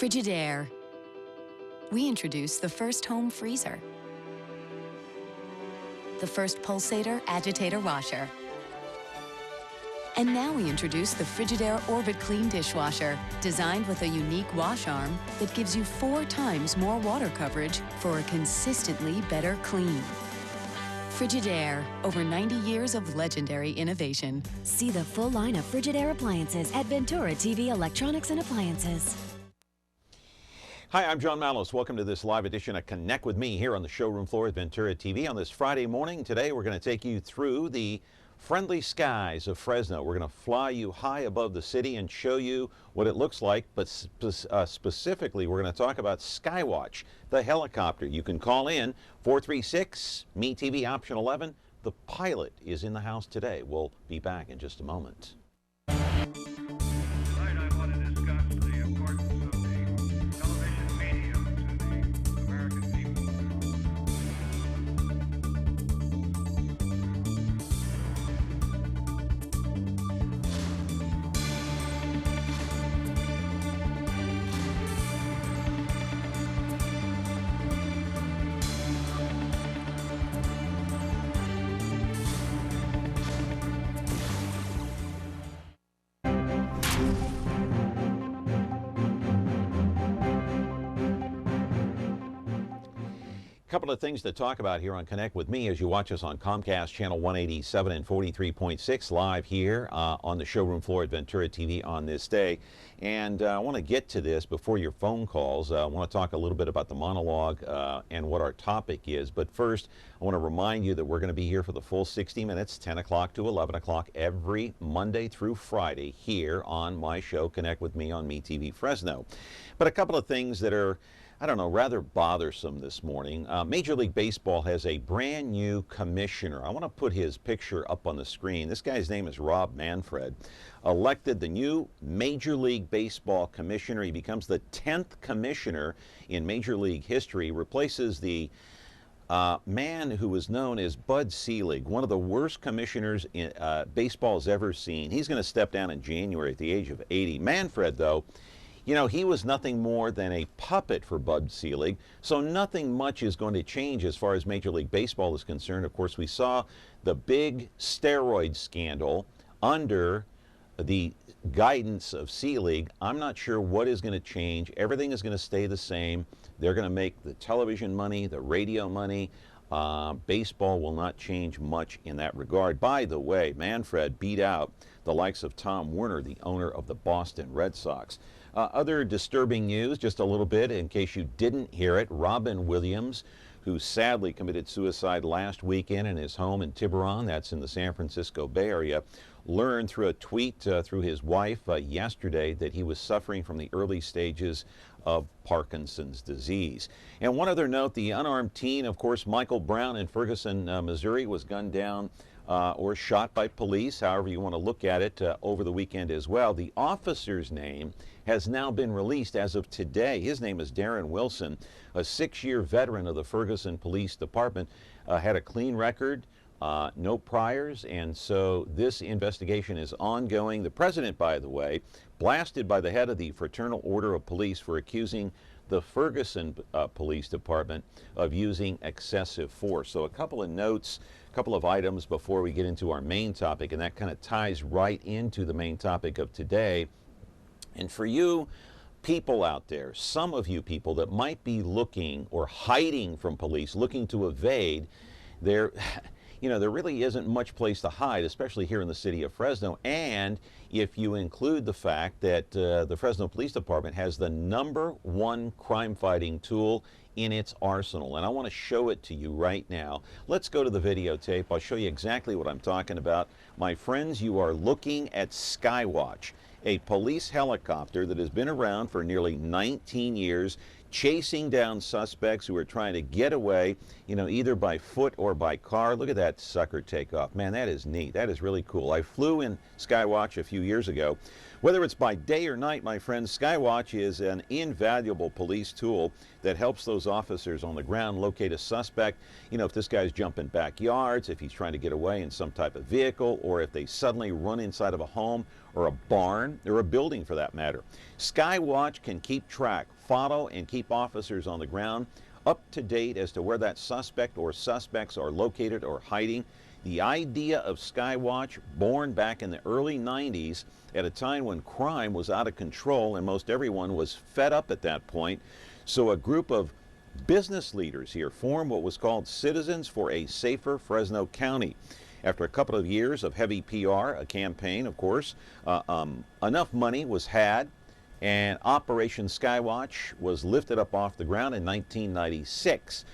Frigidaire. We introduced the first home freezer, the first pulsator agitator washer, and now we introduce the Frigidaire Orbit Clean dishwasher, designed with a unique wash arm that gives you 4 times more water coverage for a consistently better clean. Frigidaire, over 90 years of legendary innovation. See the full line of Frigidaire appliances at Ventura TV Electronics and Appliances. Hi, I'm John Mallos. Welcome to this live edition of Connect with Me here on the showroom floor at Ventura TV on this Friday morning. Today we're going to take you through the friendly skies of Fresno. We're going to fly you high above the city and show you what it looks like, but specifically we're going to talk about Skywatch, the helicopter. You can call in 436-ME-TV option 11. The pilot is in the house today. We'll be back in just a moment. Couple of things to talk about here on Connect with Me as you watch us on Comcast Channel 187 and 43.6 live here on the showroom floor at Ventura TV on this day. And I want to get to this before your phone calls. I want to talk a little bit about the monologue and what our topic is. But first, I want to remind you that we're going to be here for the full 60 minutes, 10 o'clock to 11 o'clock every Monday through Friday here on my show, Connect with Me on MeTV Fresno. But a couple of things that are, I don't know, rather bothersome this morning. Major League Baseball has a brand new commissioner. I want to put his picture up on the screen. This guy's name is Rob Manfred. Elected the new Major League Baseball commissioner. He becomes the 10th commissioner in Major League history. Replaces the man who was known as Bud Selig, one of the worst commissioners baseball's ever seen. He's going to step down in January at the age of 80. Manfred, though, you know, he was nothing more than a puppet for Bud Selig, so nothing much is going to change as far as Major League Baseball is concerned. Of course, we saw the big steroid scandal under the guidance of Selig. I'm not sure what is going to change. Everything is going to stay the same. They're going to make the television money, the radio money. Baseball will not change much in that regard. By the way, Manfred beat out the likes of Tom Werner, the owner of the Boston Red Sox. Other disturbing news, just a little bit in case you didn't hear it. Robin Williams, who sadly committed suicide last weekend in his home in Tiburon, that's in the San Francisco Bay Area, learned through a tweet through his wife yesterday that he was suffering from the early stages of Parkinson's disease. And one other note, the unarmed teen, of course, Michael Brown in Ferguson, Missouri, was gunned down or shot by police, however you want to look at it, over the weekend as well. The officer's name has now been released as of today. His name is Darren Wilson, a 6-year veteran of the Ferguson Police Department, had a clean record, no priors, and so this investigation is ongoing. The president, by the way, blasted by the head of the Fraternal Order of Police for accusing the Ferguson Police Department of using excessive force. So a couple of notes, a couple of items before we get into our main topic, and that kind of ties right into the main topic of today. And for you people out there, some of you people that might be looking or hiding from police, looking to evade, there really isn't much place to hide, especially here in the city of Fresno. And if you include the fact that the Fresno Police Department has the #1 crime-fighting tool in its arsenal. And I want to show it to you right now. Let's go to the videotape. I'll show you exactly what I'm talking about. My friends, you are looking at Skywatch, a police helicopter that has been around for nearly 19 years, chasing down suspects who are trying to get away, either by foot or by car. Look at that sucker take off. Man, that is neat. That is really cool. I flew in Skywatch a few years ago. Whether it's by day or night, my friends, Skywatch is an invaluable police tool that helps those officers on the ground locate a suspect. You know, if this guy's jumping backyards, if he's trying to get away in some type of vehicle, or if they suddenly run inside of a home or a barn or a building for that matter. Skywatch can keep track, follow, and keep officers on the ground up to date as to where that suspect or suspects are located or hiding. The idea of Skywatch, born back in the early 90s at a time when crime was out of control and most everyone was fed up at that point. So a group of business leaders here formed what was called Citizens for a Safer Fresno County. After a couple of years of heavy PR, a campaign, of course, enough money was had, and Operation Skywatch was lifted up off the ground in 1996.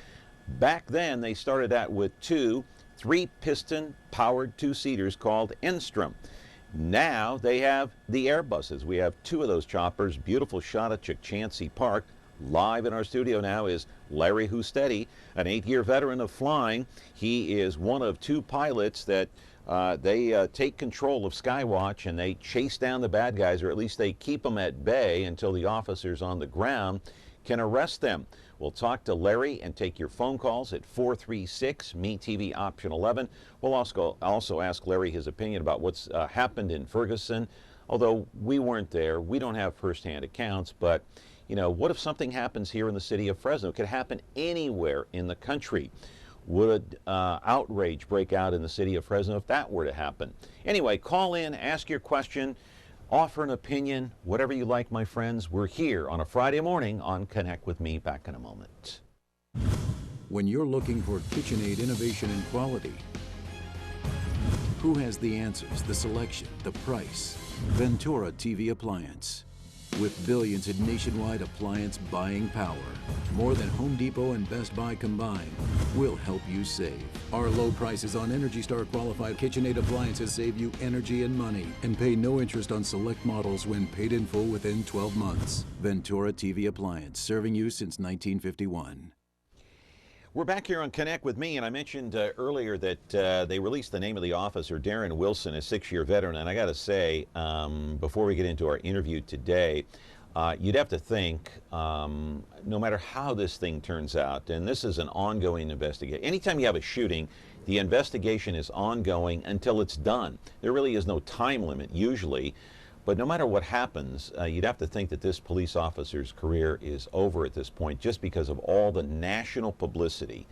Back then, they started out with two 3-piston powered two-seaters called Enstrom. Now they have the Airbuses. We have 2 of those choppers. Beautiful shot at Chukchansi Park. Live in our studio now is Larry Hustedde, an 8-year veteran of flying. He is one of 2 pilots that they take control of Skywatch, and they chase down the bad guys, or at least they keep them at bay until the officers on the ground can arrest them. We'll talk to Larry and take your phone calls at 436-ME-TV option 11. We'll also ask Larry his opinion about what's happened in Ferguson. Although we weren't there, we don't have firsthand accounts, but you know, what if something happens here in the city of Fresno? It could happen anywhere in the country. Would outrage break out in the city of Fresno if that were to happen? Anyway, call in, ask your question, offer an opinion, whatever you like, my friends. We're here on a Friday morning on Connect with Me. Back in a moment. When you're looking for KitchenAid innovation and quality, who has the answers, the selection, the price? Ventura TV Appliance. With billions in nationwide appliance buying power, more than Home Depot and Best Buy combined, we'll help you save. Our low prices on Energy Star qualified KitchenAid appliances save you energy and money, and pay no interest on select models when paid in full within 12 months. Ventura TV Appliance, serving you since 1951. We're back here on Connect with Me, and I mentioned earlier that they released the name of the officer, Darren Wilson, a 6-year veteran. And I got to say, before we get into our interview today, you'd have to think, no matter how this thing turns out, and this is an ongoing investigation. Anytime you have a shooting, the investigation is ongoing until it's done. There really is no time limit usually. But no matter what happens, you'd have to think that this police officer's career is over at this point just because of all the national publicity,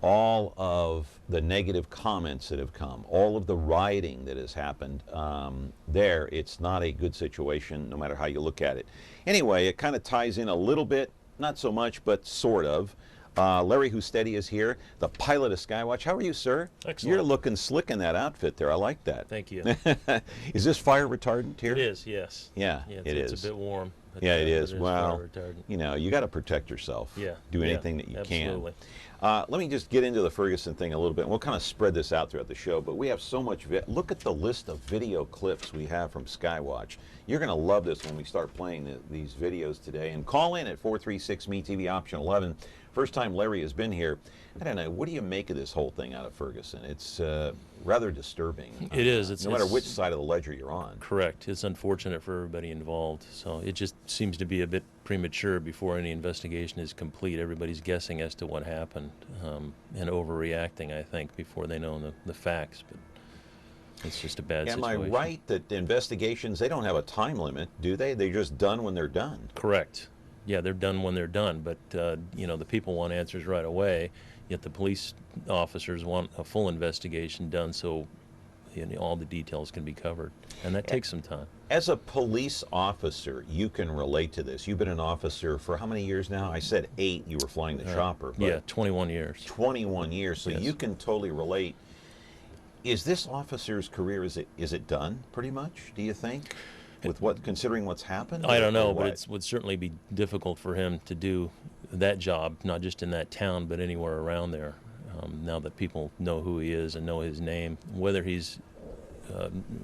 all of the negative comments that have come, all of the rioting that has happened there. It's not a good situation no matter how you look at it. Anyway, it kind of ties in a little bit, not so much, but sort of. Larry Hustedde is here, the pilot of Skywatch. How are you, sir? Excellent. You're looking slick in that outfit there. I like that. Thank you. Is this fire retardant here? It is, yes. Yeah, it's a bit warm. But, yeah, it is. fire Well, retardant. you know, you got to protect yourself. Yeah. Do anything that you absolutely. can. Let me just get into the Ferguson thing a little bit. We'll kind of spread this out throughout the show, but we have so much. Look at the list of video clips we have from Skywatch. You're going to love this when we start playing these videos today. And call in at 436-ME-TV option 11. First time Larry has been here. I don't know, what do you make of this whole thing out of Ferguson? It's rather disturbing. It is. No matter which side of the ledger you're on. Correct. It's unfortunate for everybody involved. So it just seems to be a bit premature before any investigation is complete. Everybody's guessing as to what happened and overreacting, I think, before they know the facts. But it's just a bad situation. Am I right that the investigations, they don't have a time limit, do they? They're just done when they're done. Correct. Yeah, they're done when they're done, but you know, the people want answers right away, yet the police officers want a full investigation done so all the details can be covered, and that takes some time. As a police officer, you can relate to this. You've been an officer for how many years now? I said 8, you were flying the chopper. But yeah, 21 years. 21 years, so yes. You can totally relate. Is this officer's career, is it done pretty much, do you think? With considering what's happened? I don't know, but it would certainly be difficult for him to do that job, not just in that town, but anywhere around there. Now that people know who he is and know his name, whether he's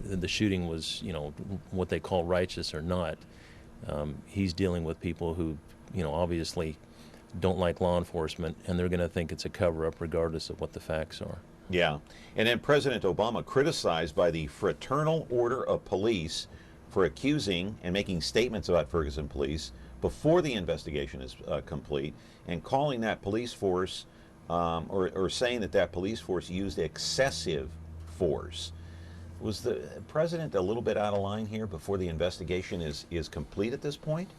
the shooting was, you know, what they call righteous or not, he's dealing with people who, you know, obviously don't like law enforcement, and they're going to think it's a cover-up regardless of what the facts are. Yeah, and then President Obama criticized by the Fraternal Order of Police for accusing and making statements about Ferguson police before the investigation is complete, and calling that police force or saying that that police force used excessive force. Was the president a little bit out of line here before the investigation is complete at this point?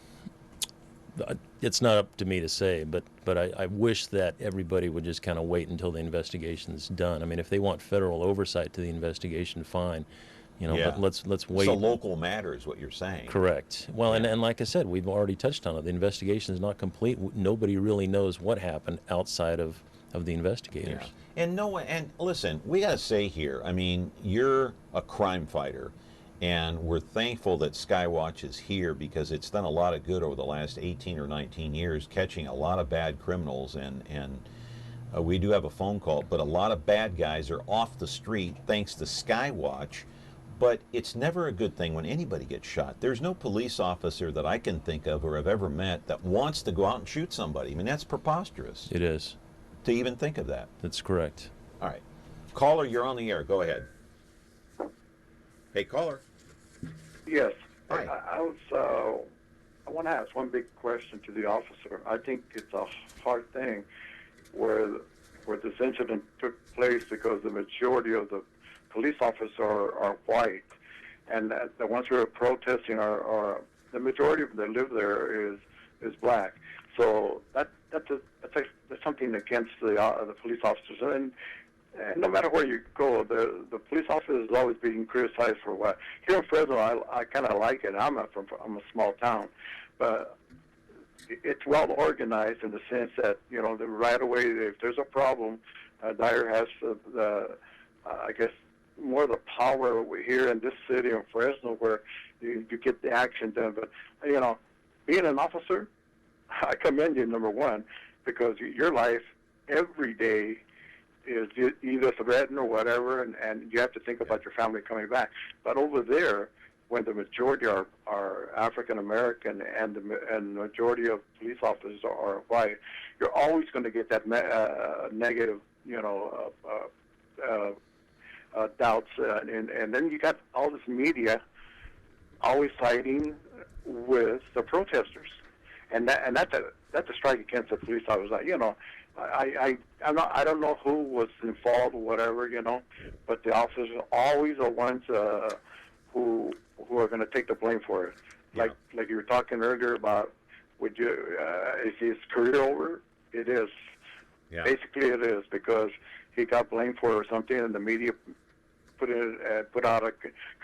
It's not up to me to say, but I wish that everybody would just kind of wait until the investigation's done. I mean, if they want federal oversight to the investigation, fine, Yeah. but let's wait. So local matter is what you're saying. Correct. Well, Yeah. and like I said, we've already touched on it. The investigation is not complete. Nobody really knows what happened outside of the investigators. Yeah. And no one, and listen, we got to say here, I mean, you're a crime fighter, and we're thankful that Skywatch is here because it's done a lot of good over the last 18 or 19 years, catching a lot of bad criminals, and we do have a phone call, but a lot of bad guys are off the street thanks to Skywatch. But it's never a good thing when anybody gets shot. There's no police officer that I can think of or have ever met that wants to go out and shoot somebody. I mean, that's preposterous It is. to even think of that. That's correct. All right. Caller, you're on the air. Go ahead. Hey, caller. Yes. Hi. I want to ask one big question to the officer. I think it's a hard thing where this incident took place because the majority of the police officers are white, and the ones who are protesting are the majority of them that live there is black. So that's something against the police officers. And no matter where you go, the police officer is always being criticized for what. Here in Fresno, I kind of like it. I'm a small town, but it's well organized in the sense that the right away if there's a problem, Dyer has I guess more of the power here in this city of Fresno where you get the action done. But being an officer, I commend you, number one, because your life every day is either threatened or whatever, and you have to think about your family coming back. But over there, when the majority are African American and the majority of police officers are white, you're always going to get that negative, doubts, and then you got all this media always siding with the protesters, and that's a strike against the police officers. I don't know who was involved or whatever, but the officers are always the ones who are going to take the blame for it. Yeah. Like you were talking earlier about, is his career over? It is. Yeah. Basically, it is, because he got blamed for something, and the media put out a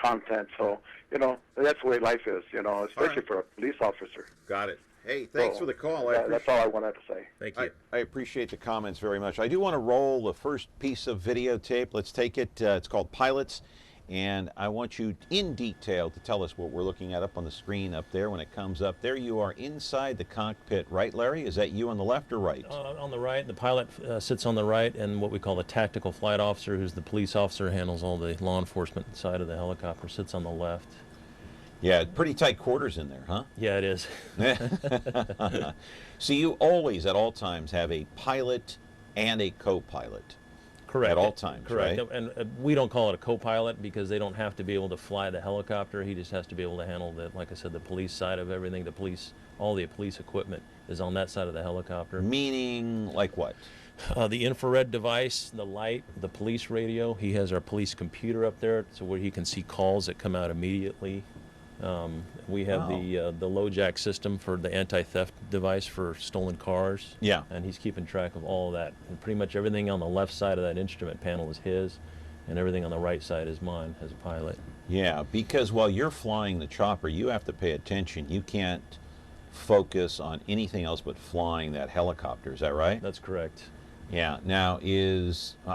content. So that's the way life is. Especially for a police officer. Got it. Hey, thanks for the call. That's all I wanted to say. Thank you. I appreciate the comments very much. I do want to roll the first piece of videotape. Let's take it. It's called Pilots. And I want you in detail to tell us what we're looking at up on the screen up there when it comes up. There you are inside the cockpit, right, Larry? Is that you on the left or right? On the right. The pilot sits on the right, and what we call the tactical flight officer, who's the police officer, handles all the law enforcement side of the helicopter, sits on the left. Yeah, pretty tight quarters in there, huh? Yeah, it is. So you always, at all times, have a pilot and a co-pilot. Correct. At all times, correct. right? And we don't call it a co-pilot because they don't have to be able to fly the helicopter. He just has to be able to handle like I said, the police side of everything. All the police equipment is on that side of the helicopter. Meaning, like what? The infrared device, the light, the police radio. He has our police computer up there, so where he can see calls that come out immediately. We have the low jack system for the anti-theft device for stolen cars. Yeah. And he's keeping track of all of that. And pretty much everything on the left side of that instrument panel is his, and everything on the right side is mine as a pilot. Yeah, because while you're flying the chopper, you have to pay attention. You can't focus on anything else but flying that helicopter. Is that right? That's correct. Yeah. Now,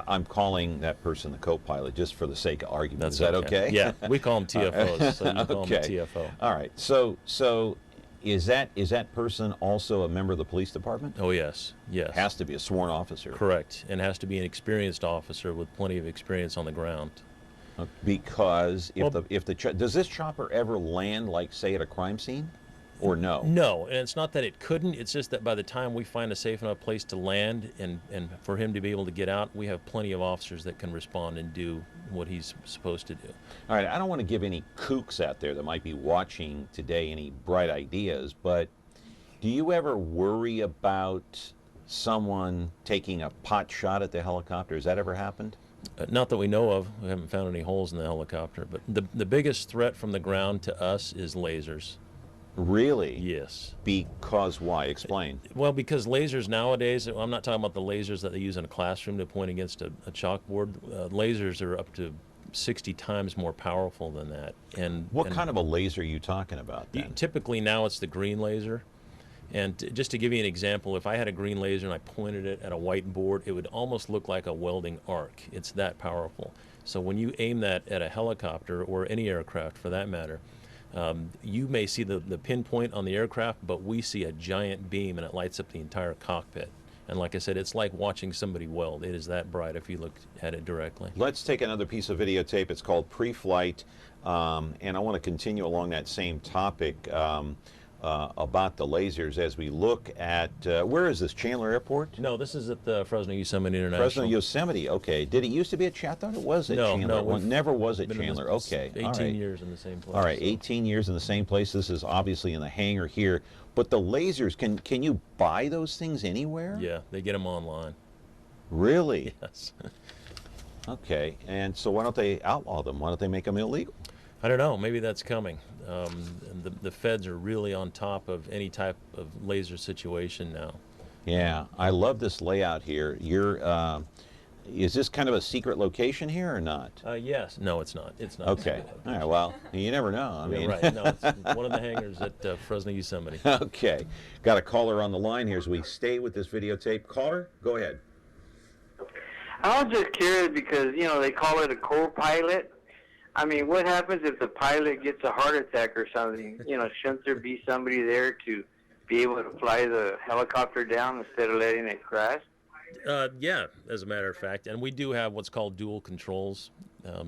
I'm calling that person the co-pilot just for the sake of argument. That's Is that okay? Yeah, we call them TFOs, so you call Okay. them a TFO. All right. So is that person also a member of the police department? Oh, yes. Yes. Has to be a sworn officer. Correct. And has to be an experienced officer with plenty of experience on the ground. Because does this chopper ever land, like, say, at a crime scene? Or no? No, and it's not that it couldn't. It's just that by the time we find a safe enough place to land and for him to be able to get out, we have plenty of officers that can respond and do what he's supposed to do. All right, I don't want to give any kooks out there that might be watching today any bright ideas, but Do you ever worry about someone taking a pot shot at the helicopter? Has that ever happened? Not that we know of. We haven't found any holes in the helicopter. But the biggest threat from the ground to us is lasers. Really? Yes. Because why? Explain. Well, because lasers nowadays, I'm not talking about the lasers that they use in a classroom to point against a chalkboard. Lasers are up to 60 times more powerful than that. And What kind of a laser are you talking about then? Typically now it's the green laser. And just to give you an example, if I had a green laser and I pointed it at a white board, it would almost look like a welding arc. It's that powerful. So when you aim that at a helicopter or any aircraft for that matter, you may see the pinpoint on the aircraft, but we see a giant beam and it lights up the entire cockpit. And like I said, it's like watching somebody weld. It is that bright if you look at it directly. Let's take another piece of videotape. It's called Pre-Flight, and I want to continue along that same topic about the lasers as we look at, where is this, Chandler Airport? No, this is at the Fresno Yosemite International. Fresno Yosemite, okay. Did it used to be at Chandler? I thought it was at Chandler. No, It never was at Chandler, okay. 18 years in the same place. All right, 18 years in the same place. This is obviously in the hangar here. But the lasers, can you buy those things anywhere? Yeah, they get them online. Really? Yes. Okay, and so why don't they outlaw them? Why don't they make them illegal? I don't know. Maybe that's coming. And the feds are really on top of any type of laser situation now. Yeah, I love this layout here. Is this kind of a secret location here or not? Yes. No, it's not. It's not. Okay. All right. Well, you never know. I mean, right. No, it's one of the hangars at Fresno Yosemite. Okay. Got a caller on the line here as we stay with this videotape. Caller, go ahead. I was just curious because, they call it a co-pilot. I mean, what happens if the pilot gets a heart attack or something? Shouldn't there be somebody there to be able to fly the helicopter down instead of letting it crash? Yeah, as a matter of fact. And we do have what's called dual controls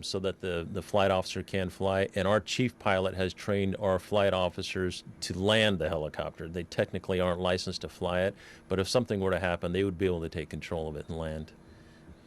so that the flight officer can fly. And our chief pilot has trained our flight officers to land the helicopter. They technically aren't licensed to fly it, but if something were to happen, they would be able to take control of it and land.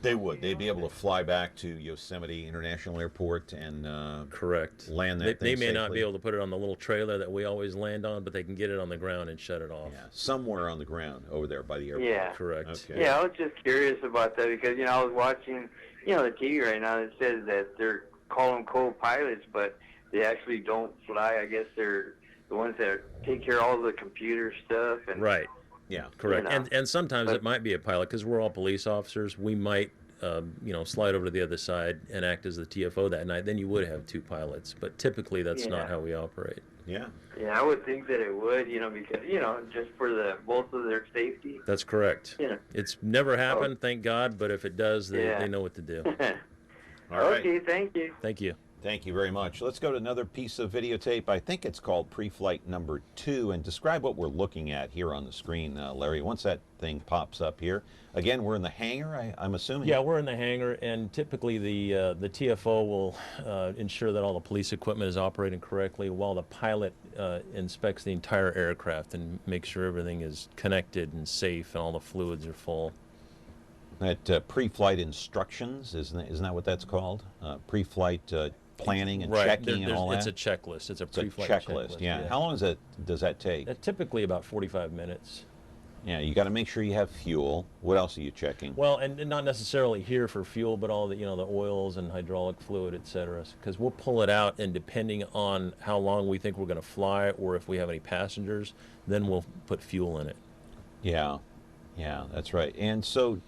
They would. They'd be able to fly back to Yosemite International Airport and correct. Land that They thing may safely. not be able to put it on the little trailer that we always land on, but they can get it on the ground and shut it off. Yeah, somewhere on the ground over there by the airport. Yeah. Correct. Okay. Yeah, I was just curious about that because, I was watching, the TV right now. It says that they're calling them co-pilots, but they actually don't fly. I guess they're the ones that take care of all the computer stuff. And Right. Yeah. Correct. And sometimes it might be a pilot because we're all police officers. We might slide over to the other side and act as the TFO that night. Then you would have two pilots, but typically that's not how we operate. Yeah. Yeah, I would think that it would, because, just for both of their safety. That's correct. Yeah. It's never happened, thank God, but if it does, they know what to do. All right. Okay, thank you. Thank you. Thank you very much. Let's go to another piece of videotape. I think it's called Pre-Flight number 2, and describe what we're looking at here on the screen, Larry, once that thing pops up here. Again, we're in the hangar, I'm assuming? Yeah, we're in the hangar, and typically the TFO will ensure that all the police equipment is operating correctly while the pilot inspects the entire aircraft and makes sure everything is connected and safe and all the fluids are full. That pre-flight instructions, isn't that what that's called? Pre-flight planning and right. checking and all that? It's a checklist. It's a pre-flight checklist. Yeah. How long does that take? Typically about 45 minutes. Yeah, you got to make sure you have fuel. What else are you checking? Well, and not necessarily here for fuel, but all the the oils and hydraulic fluid, et cetera. Because we'll pull it out, and depending on how long we think we're going to fly, or if we have any passengers, then we'll put fuel in it. Yeah, that's right. And so,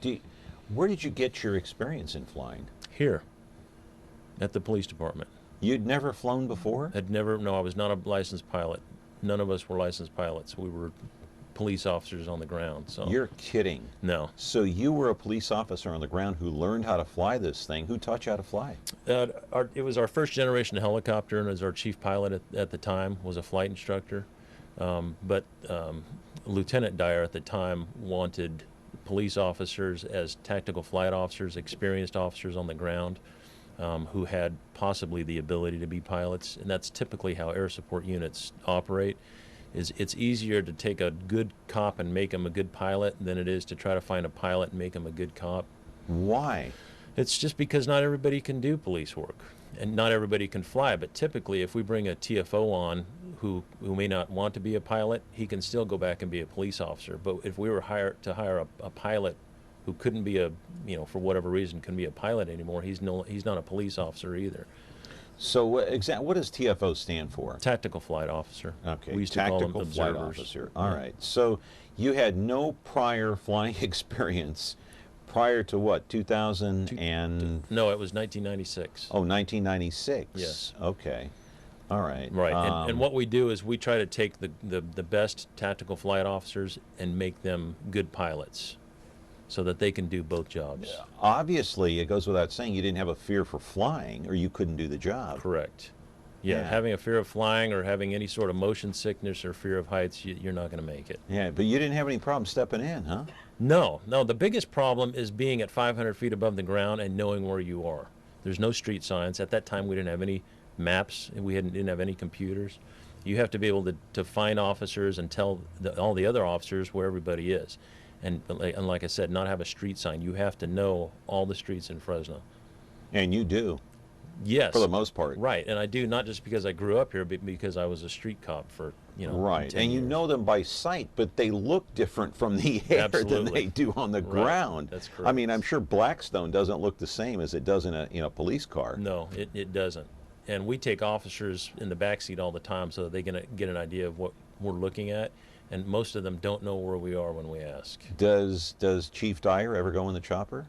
where did you get your experience in flying? Here, at the police department. You'd never flown before? No, I was not a licensed pilot. None of us were licensed pilots. We were police officers on the ground. So You're kidding. No. So you were a police officer on the ground who learned how to fly this thing. Who taught you how to fly? It was our first generation helicopter, and as our chief pilot at the time was a flight instructor. But Lieutenant Dyer at the time wanted police officers as tactical flight officers, experienced officers on the ground who had possibly the ability to be pilots, and that's typically how air support units operate. It's easier to take a good cop and make him a good pilot than it is to try to find a pilot and make him a good cop. Why? It's just because not everybody can do police work and not everybody can fly. But typically, if we bring a TFO on who may not want to be a pilot, he can still go back and be a police officer. But if we were to hire a pilot who couldn't be a, for whatever reason, couldn't be a pilot anymore, he's not a police officer either. So what does TFO stand for? Tactical flight officer. Okay, we used to call them tactical flight observers. officer. All right. So you had no prior flying experience prior to what, 2000 and... No, it was 1996. Oh, 1996. Yes. Okay. All right. Right. And what we do is we try to take the best tactical flight officers and make them good pilots so that they can do both jobs. Obviously, it goes without saying you didn't have a fear for flying or you couldn't do the job. Correct. Yeah, having a fear of flying or having any sort of motion sickness or fear of heights, you're not going to make it. Yeah, but you didn't have any problem stepping in, huh? No. The biggest problem is being at 500 feet above the ground and knowing where you are. There's no street signs. At that time, we didn't have any maps. We didn't have any computers. You have to be able to find officers and tell all the other officers where everybody is. And like I said, not have a street sign. You have to know all the streets in Fresno. And you do. Yes. For the most part. Right. And I do, not just because I grew up here, but because I was a street cop for, Right. 10 And you years. know them by sight, but they look different from the air Absolutely. than they do on the ground. That's correct. I mean, I'm sure Blackstone doesn't look the same as it does in a police car. No, it doesn't. And we take officers in the backseat all the time so that they can get an idea of what we're looking at. And most of them don't know where we are when we ask. Does Chief Dyer ever go in the chopper?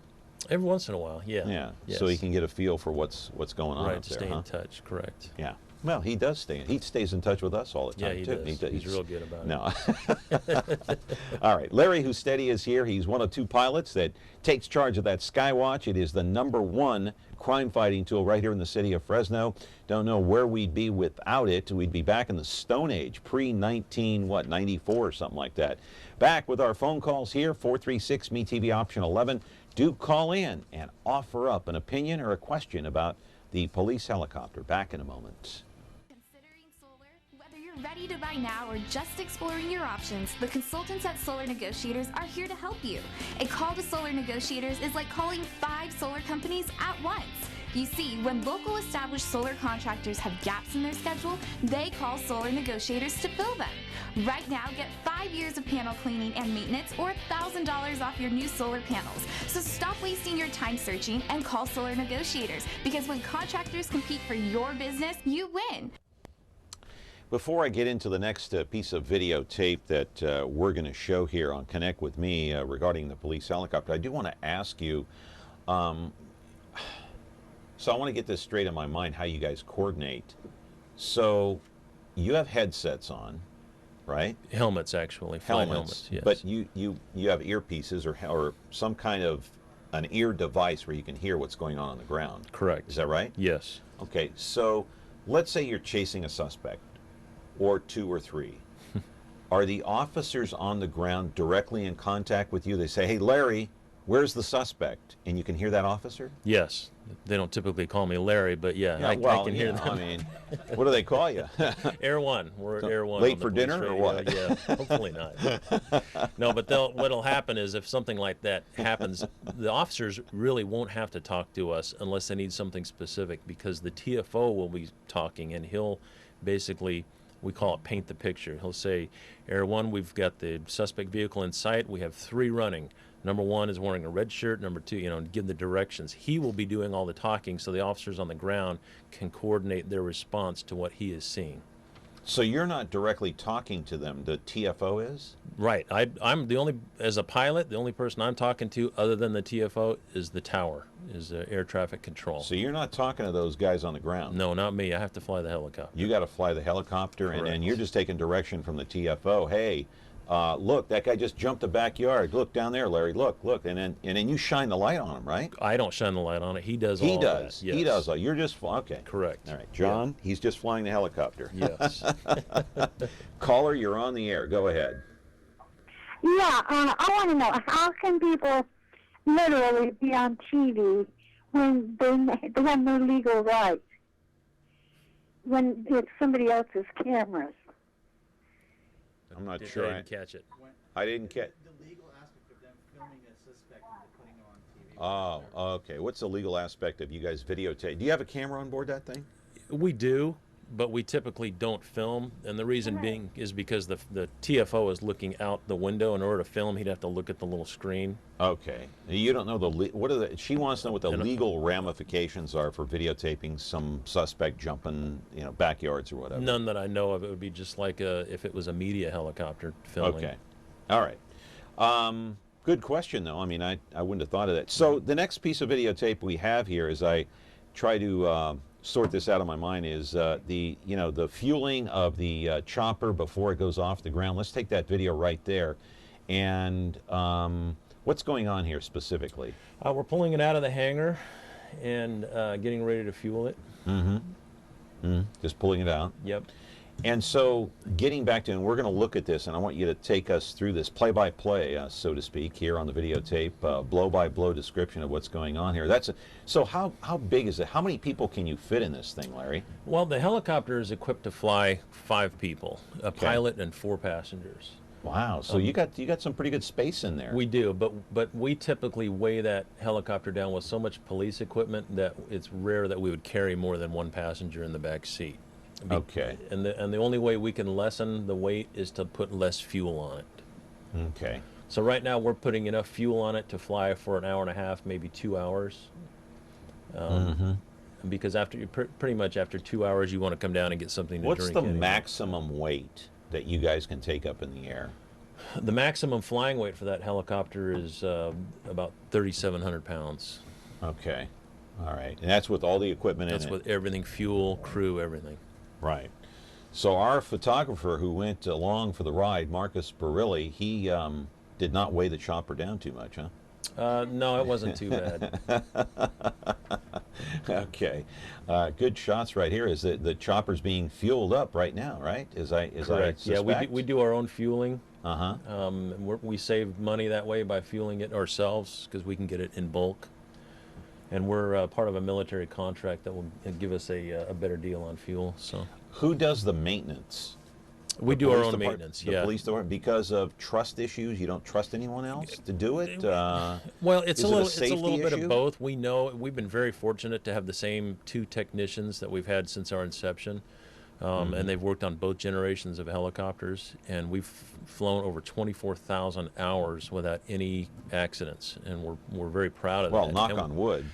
Every once in a while, yeah. Yeah. Yes. So he can get a feel for what's going on right, up to there, stay huh? in touch, correct. Yeah. Well, he does he stays in touch with us all the Yeah, time he too. does. He's real good about it. No. All right. Larry Hustedde is here. He's one of two pilots that takes charge of that Skywatch. It is the #1 crime fighting tool right here in the city of Fresno. Don't know where we'd be without it. We'd be back in the Stone Age, pre-94 or something like that. Back with our phone calls here, 436-MeTV option 11. Do call in and offer up an opinion or a question about the police helicopter. Back in a moment. Considering solar? Whether you're ready to buy now or just exploring your options, the consultants at Solar Negotiators are here to help you. A call to Solar Negotiators is like calling 5 solar companies at once. You see, when local established solar contractors have gaps in their schedule, they call Solar Negotiators to fill them. Right now, get 5 years of panel cleaning and maintenance or $1,000 off your new solar panels. So stop wasting your time searching and call Solar Negotiators, because when contractors compete for your business, you win. Before I get into the next piece of videotape that we're going to show here on Connect With Me regarding the police helicopter, I do want to ask you, so I want to get this straight in my mind, how you guys coordinate. So you have headsets on, right? Helmets, actually. Flight helmets, yes. But you have earpieces or some kind of an ear device where you can hear what's going on the ground. Correct. Is that right? Yes. Okay, so let's say you're chasing a suspect, or 2 or 3. Are the officers on the ground directly in contact with you? They say, hey, Larry, where's the suspect? And you can hear that officer? Yes. They don't typically call me Larry, but I can hear them. I mean, what do they call you? Air 1. We're Air 1. Late on the for police dinner or radio. what? Yeah, hopefully not. No, but what'll happen is if something like that happens, the officers really won't have to talk to us unless they need something specific, because the TFO will be talking, and he'll basically, we call it paint the picture. He'll say, Air 1, we've got the suspect vehicle in sight. We have 3 running. Number 1 is wearing a red shirt. Number 2, give the directions. He will be doing all the talking so the officers on the ground can coordinate their response to what he is seeing. So you're not directly talking to them, the TFO is? Right. I'm the only, as a pilot, the only person I'm talking to other than the TFO is the tower, is air traffic control. So you're not talking to those guys on the ground? No, not me. I have to fly the helicopter. You got to fly the helicopter, and you're just taking direction from the TFO. Hey, look, that guy just jumped the backyard. Look down there, Larry. Look, and then you shine the light on him, right? I don't shine the light on it. He does all that. Yes. He does. You're just okay. Correct. All right, John. Yeah. He's just flying the helicopter. Yes. Caller, you're on the air. Go ahead. Yeah, I want to know, how can people literally be on TV when they have no legal rights, when it's somebody else's cameras? I'm not sure. I didn't catch it. I didn't catch. The legal aspect of them filming a suspect and putting him on TV. Oh, okay. What's the legal aspect of you guys videotape? Do you have a camera on board that thing? We do. but we typically don't film, and the reason being is because the TFO is looking out the window. In order to film, he'd have to look at the little screen. Okay. You don't know what are the? She wants to know what the legal ramifications are for videotaping some suspect jumping, backyards or whatever. None that I know of. It would be just like if it was a media helicopter filming. Okay. All right. Good question, though. I mean, I wouldn't have thought of that. So the next piece of videotape we have here, as I try to sort this out of my mind, is the fueling of the chopper before it goes off the ground. Let's take that video right there. And what's going on here specifically? We're pulling it out of the hangar and getting ready to fuel it. Just pulling it out. Yep. And so getting back to, and we're going to look at this, and I want you to take us through this play-by-play, so to speak, here on the videotape, blow-by-blow description of what's going on here. So how big is it? How many people can you fit in this thing, Larry? Well, the helicopter is equipped to fly 5 people, a pilot and 4 passengers. Wow, so you got some pretty good space in there. We do, but we typically weigh that helicopter down with so much police equipment that it's rare that we would carry more than 1 passenger in the back seat. Okay. And the only way we can lessen the weight is to put less fuel on it. Okay. So right now we're putting enough fuel on it to fly for an hour and a half, maybe 2 hours. Because pretty much after 2 hours, you want to come down and get something to drink. What's the maximum weight that you guys can take up in the air? The maximum flying weight for that helicopter is about 3,700 pounds. Okay. All right. And that's with all the equipment in it? That's with everything, fuel, crew, everything. Right. So our photographer who went along for the ride, Marcus Barilli, he did not weigh the chopper down too much, huh? No, it wasn't too bad. Okay. Good shots right here. Is that the chopper's being fueled up right now, right? Correct. Yeah, we do our own fueling. Uh-huh. We save money that way by fueling it ourselves because we can get it in bulk. And we're part of a military contract that will give us a better deal on fuel. So, who does the maintenance? We do our own maintenance. The police department, because of trust issues. You don't trust anyone else to do it. Well, it's a little bit issue? of both. We know we've been very fortunate to have the same 2 technicians that we've had since our inception, and they've worked on both generations of helicopters. And we've flown over 24,000 hours without any accidents, and we're very proud of that. Well, knock on wood.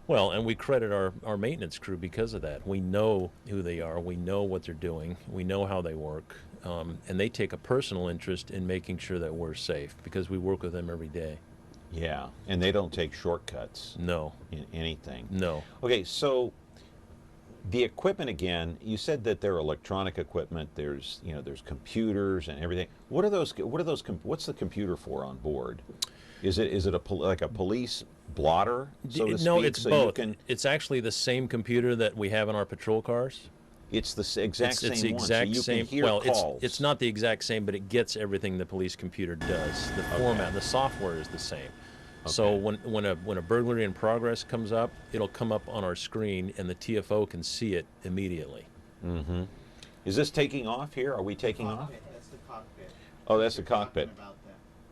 Well, and we credit our maintenance crew because of that. We know who they are. We know what they're doing. We know how they work. And they take a personal interest in making sure that we're safe because we work with them every day. Yeah, and they don't take shortcuts. No. In anything. No. Okay, so the equipment again, you said that they're electronic equipment. There's computers and everything. What's the computer for on board? Is it like a police blotter, so to speak? No, it's so both. It's actually the same computer that we have in our patrol cars. It's the exact same one. It's the exact so same. Can hear calls. It's not the exact same, but it gets everything the police computer does. The format, the software is the same. Okay. So when a burglary in progress comes up, it'll come up on our screen, and the TFO can see it immediately. Mm-hmm. Is this taking off here? Are we taking off? That's the cockpit. Oh, that's the cockpit.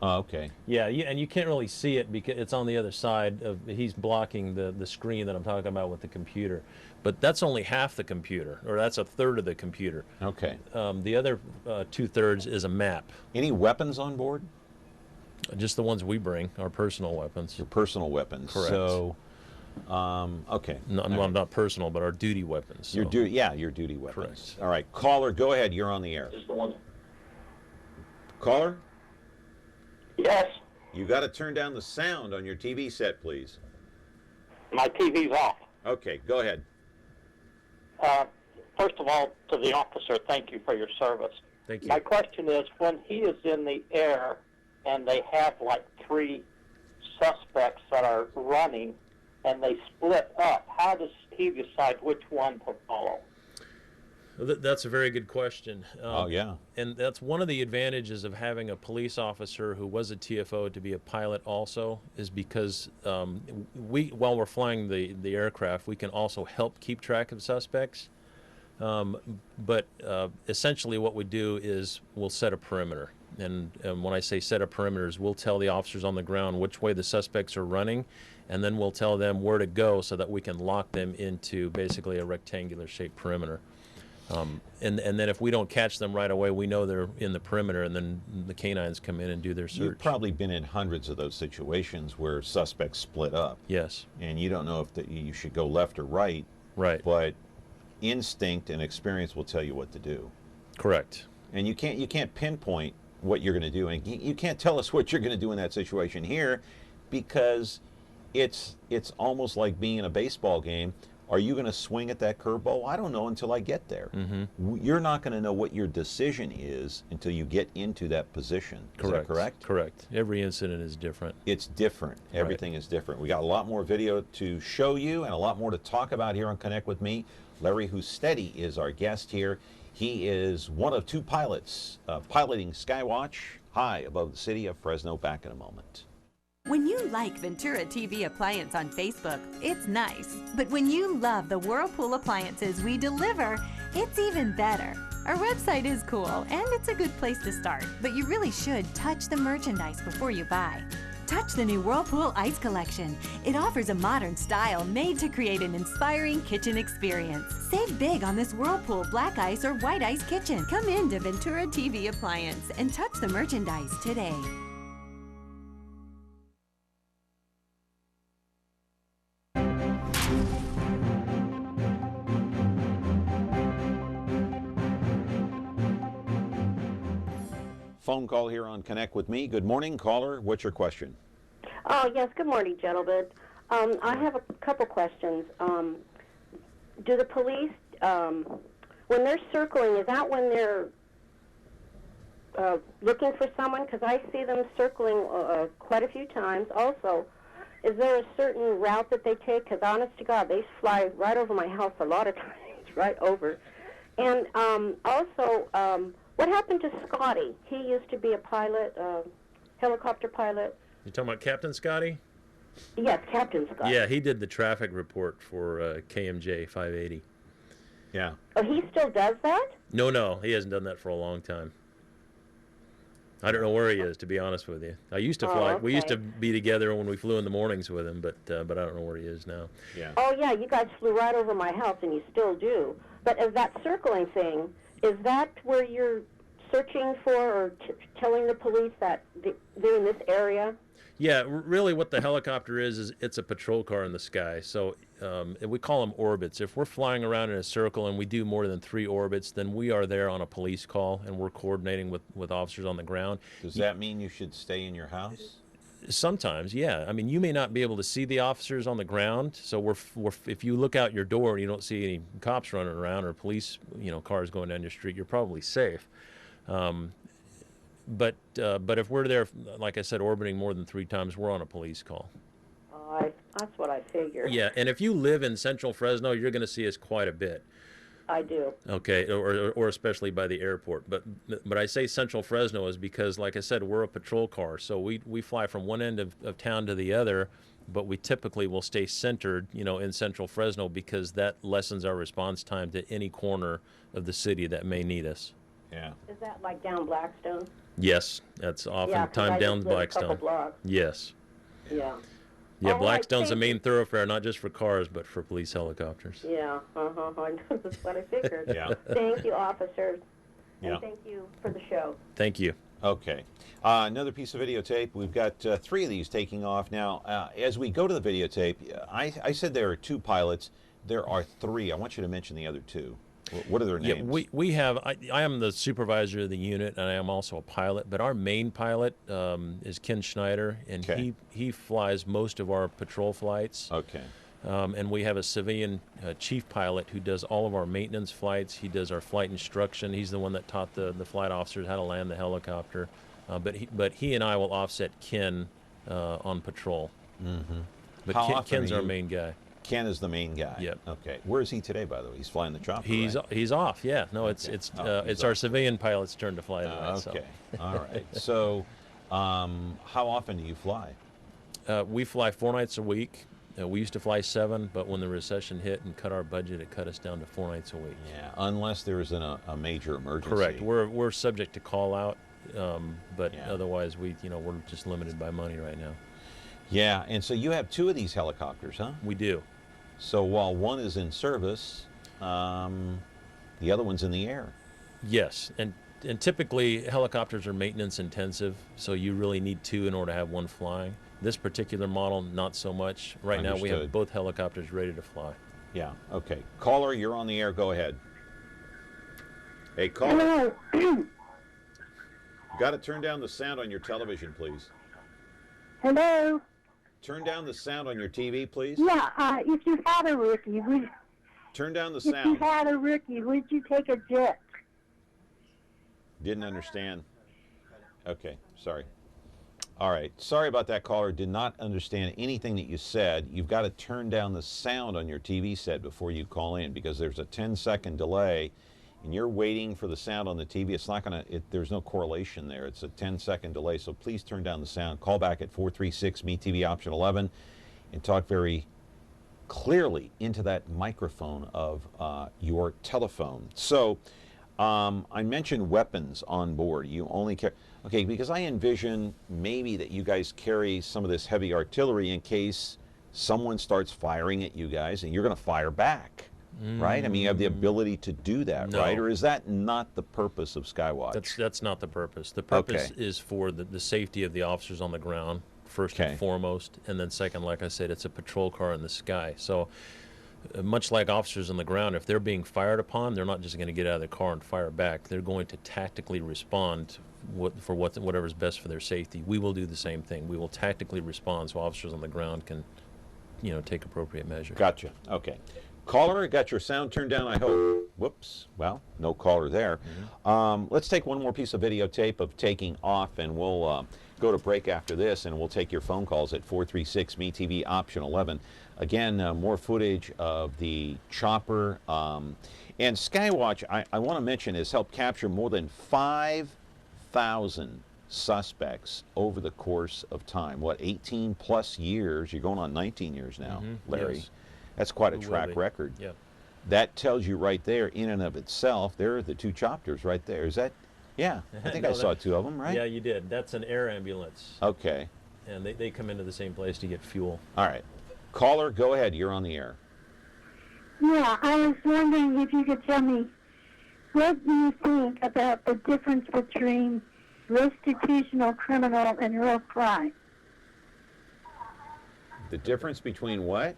Oh, okay. Yeah, and you can't really see it because it's on the other side he's blocking the screen that I'm talking about with the computer. But that's only half the computer, or that's a third of the computer. Okay. The other 2/3 is a map. Any weapons on board? Just the ones we bring, our personal weapons. Your personal weapons. Correct. So, okay. No, not personal, but our duty weapons. So. Your duty weapons. Correct. All right, caller, go ahead. You're on the air. Just the one. Caller? Yes. You got to turn down the sound on your TV set, please. My TV's off. Okay, go ahead. First of all, to the officer, thank you for your service. Thank you. My question is, when he is in the air and they have like 3 suspects that are running and they split up, how does he decide which one to follow? That's a very good question. Oh, yeah. And that's one of the advantages of having a police officer who was a TFO to be a pilot also, is because while we're flying the aircraft, we can also help keep track of suspects. But essentially what we do is we'll set a perimeter. And when I say set a perimeters, we'll tell the officers on the ground which way the suspects are running, and then we'll tell them where to go so that we can lock them into basically a rectangular shaped perimeter. And then if we don't catch them right away, we know they're in the perimeter, and then the canines come in and do their search. You've probably been in hundreds of those situations where suspects split up. Yes. And you don't know if you should go left or right. Right. But instinct and experience will tell you what to do. Correct. And you can't pinpoint what you're going to do, and you can't tell us what you're going to do in that situation here, because it's almost like being in a baseball game. Are you going to swing at that curveball? I don't know until I get there. Mm-hmm. You're not going to know what your decision is until you get into that position. Is that correct? Correct. Every incident is different. It's different. Everything is different. We got a lot more video to show you and a lot more to talk about here on Connect with Me. Larry Hustedde is our guest here. He is one of two pilots piloting Skywatch high above the city of Fresno. Back in a moment. When you like Ventura TV Appliance on Facebook, it's nice. But when you love the Whirlpool appliances we deliver, it's even better. Our website is cool, and it's a good place to start. But you really should touch the merchandise before you buy. Touch the new Whirlpool Ice Collection. It offers a modern style made to create an inspiring kitchen experience. Save big on this Whirlpool Black Ice or White Ice kitchen. Come in to Ventura TV Appliance and touch the merchandise today. Phone call here on Connect with Me. Good morning, caller. What's your question? Oh, yes. Good morning, gentlemen. I have a couple questions. Do the police, when they're circling, is that when they're looking for someone? Because I see them circling quite a few times. Also, is there a certain route that they take? Because honest to God, they fly right over my house a lot of times, right over. And also, what happened to Scotty? He used to be a pilot, helicopter pilot. You talking about Captain Scotty? Yes, Captain Scotty. Yeah, he did the traffic report for KMJ 580. Yeah. Oh, he still does that? No, he hasn't done that for a long time. I don't know where he is, to be honest with you. I used to fly. Okay. We used to be together when we flew in the mornings with him, but I don't know where he is now. Yeah. Oh, yeah, you guys flew right over my house, and you still do. But is that circling thing, is that where you're searching for or telling the police that they're in this area? Yeah, really what the helicopter is it's a patrol car in the sky. So we call them orbits. If we're flying around in a circle and we do more than 3 orbits, then we are there on a police call, and we're coordinating with officers on the ground. Does that mean you should stay in your house? Sometimes, yeah. I mean, you may not be able to see the officers on the ground. So if you look out your door and you don't see any cops running around or police, cars going down your street, you're probably safe. But if we're there, like I said, orbiting more than 3 times, we're on a police call. That's what I figured. Yeah, and if you live in central Fresno, you're going to see us quite a bit. I do. Okay, or especially by the airport. But I say central Fresno is because, like I said, we're a patrol car. So we fly from one end of town to the other, but we typically will stay centered, in central Fresno, because that lessens our response time to any corner of the city that may need us. Yeah. Is that like down Blackstone? Yes, that's often time down Blackstone. Yes. Yeah. Yeah, All Blackstone's right, a main thoroughfare, not just for cars, but for police helicopters. Yeah, I know. That's what I figured. Yeah. Thank you, officers. Yeah. And thank you for the show. Thank you. Okay. Another piece of videotape. We've got 3 of these taking off. Now, as we go to the videotape, I said there are 2 pilots. There are 3. I want you to mention the other 2. What are their names? Yeah, we have. I am the supervisor of the unit, and I am also a pilot. But our main pilot is Ken Schneider, and he flies most of our patrol flights. Okay. And we have a civilian chief pilot who does all of our maintenance flights. He does our flight instruction. He's the one that taught the flight officers how to land the helicopter. But he and I will offset Ken on patrol. Mm-hmm. But Ken's our main guy. Ken is the main guy. Yep. Okay. Where is he today, by the way? He's flying the chopper. He's off. Yeah. No, it's our civilian pilot's turn to fly tonight. Okay. All right. So, how often do you fly? We fly 4 nights a week. We used to fly 7, but when the recession hit and cut our budget, it cut us down to 4 nights a week. Yeah. Unless there is a major emergency. Correct. We're subject to call out, but otherwise we're just limited by money right now. Yeah. And so you have 2 of these helicopters, huh? We do. So while one is in service, The other one's in the air. Yes, and typically helicopters are maintenance intensive, so you really need two in order to have one flying. This particular model, not so much. Right now we have both helicopters ready to fly. Yeah, okay. Caller, you're on the air. Go ahead. Hey, caller. Hello. Got to turn down the sound on your television, please. Hello. Turn down the sound on your TV, please. Yeah, if you had a rookie, turn down the If you sound. had a rookie, would you take a jet? Didn't understand. Okay, sorry. All right, sorry about that, caller. Did not understand anything that you said. You've got to turn down the sound on your TV set before you call in, because there's a 10-second delay, and you're waiting for the sound on the TV. It's not going to, there's no correlation there. It's a 10-second delay, so please turn down the sound. Call back at 436-ME-TV option 11 and talk very clearly into that microphone of your telephone. So I mentioned weapons on board. You only carry, okay, because I envision maybe that you guys carry some of this heavy artillery in case someone starts firing at you guys and you're going to fire back. Right? I mean, you have the ability to do that, right? Or is that not the purpose of Skywatch? That's not the purpose. The purpose is for the safety of the officers on the ground, first and foremost, and then second, like I said, it's a patrol car in the sky. So much like officers on the ground, if they're being fired upon, they're not just going to get out of the car and fire back. They're going to tactically respond for whatever's best for their safety. We will do the same thing. We will tactically respond so officers on the ground can, take appropriate measures. Gotcha. Okay. Caller, got your sound turned down, I hope. Whoops. Well, no caller there. Let's take one more piece of videotape of taking off, and we'll go to break after this, and we'll take your phone calls at 436-ME-TV option 11. Again, more footage of the chopper. And Skywatch, I want to mention, has helped capture more than 5,000 suspects over the course of time. What, 18 plus years? You're going on 19 years now, Larry. Yes. That's quite a track record. Yep. That tells you right there, in and of itself, there are the two chopters right there. Is that, yeah, I think I saw two of them, right? Yeah, you did. That's an air ambulance. Okay. And they come into the same place to get fuel. All right. Caller, go ahead. You're on the air. Yeah, I was wondering if you could tell me, what do you think about the difference between restitutional criminal and real crime? The difference between what?